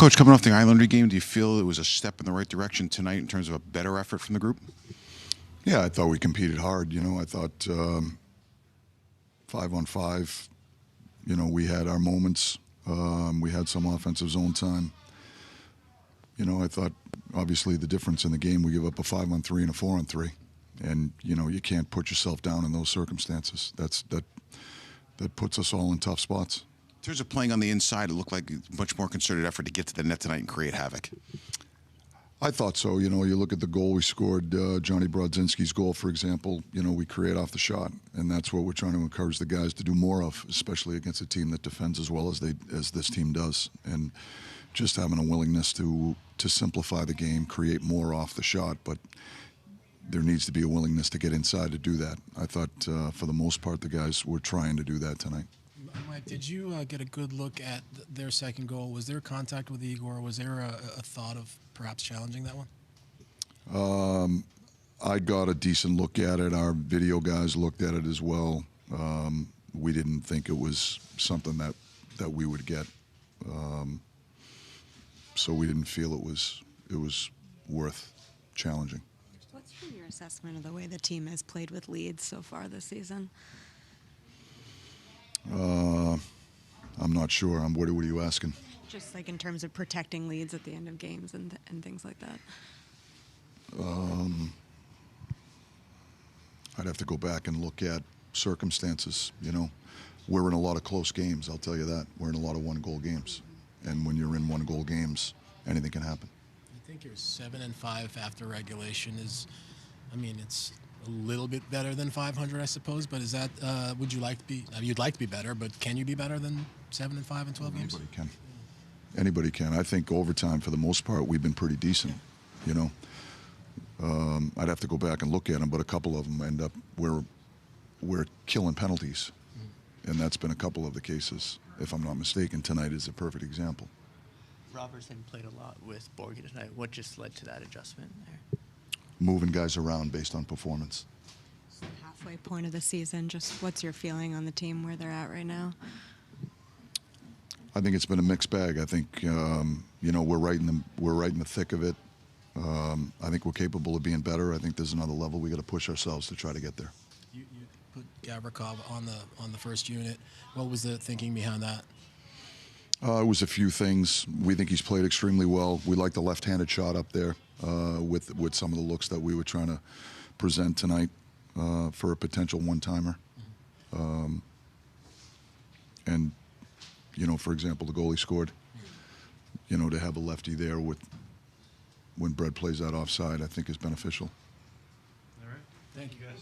Coach, coming off the Islander game, do you feel it was a step in the right direction tonight in terms of a better effort from the group? Yeah, I thought we competed hard. I thought 5-on-5, we had our moments. We had some offensive zone time. I thought, obviously, the difference in the game, we give up a 5-on-3 and a 4-on-3. And, you can't put yourself down in those circumstances. That puts us all in tough spots. In terms of playing on the inside, it looked like a much more concerted effort to get to the net tonight and create havoc. I thought so. You look at the goal we scored, Johnny Brodzinski's goal, for example, we create off the shot. And that's what we're trying to encourage the guys to do more of, especially against a team that defends as well as this team does. And just having a willingness to simplify the game, create more off the shot. But there needs to be a willingness to get inside to do that. I thought, for the most part, the guys were trying to do that tonight. Mike, did you get a good look at their second goal? Was there contact with Igor? Was there a thought of perhaps challenging that one? I got a decent look at it. Our video guys looked at it as well. We didn't think it was something that we would get. So we didn't feel it was worth challenging. What's been your assessment of the way the team has played with leads so far this season? I'm not sure. What are you asking? Just like in terms of protecting leads at the end of games and things like that. I'd have to go back and look at circumstances. We're in a lot of close games, I'll tell you that. We're in a lot of one-goal games. And when you're in one-goal games, anything can happen. I think you're 7-5 after regulation is, it's a little bit better than 500, I suppose. But is that, would you like to be, you'd like to be better, but can you be better than 7-5 in 12 games? Anybody can. Anybody can. I think overtime, for the most part, we've been pretty decent, I'd have to go back and look at them, but a couple of them end up we're killing penalties. And that's been a couple of the cases. If I'm not mistaken, tonight is a perfect example. Robertson played a lot with Borgie tonight. What just led to that adjustment there? Moving guys around based on performance. It's the halfway point of the season. Just what's your feeling on the team where they're at right now? I think it's been a mixed bag. I think we're right in the thick of it. I think we're capable of being better. I think there's another level we got to push ourselves to try to get there. You put Gavrikov on the first unit. What was the thinking behind that? It was a few things. We think he's played extremely well. We like the left-handed shot up there with some of the looks that we were trying to present tonight for a potential one-timer. And, for example, the goalie scored. To have a lefty there when Brett plays that offside, I think is beneficial. All right. Thank you, guys.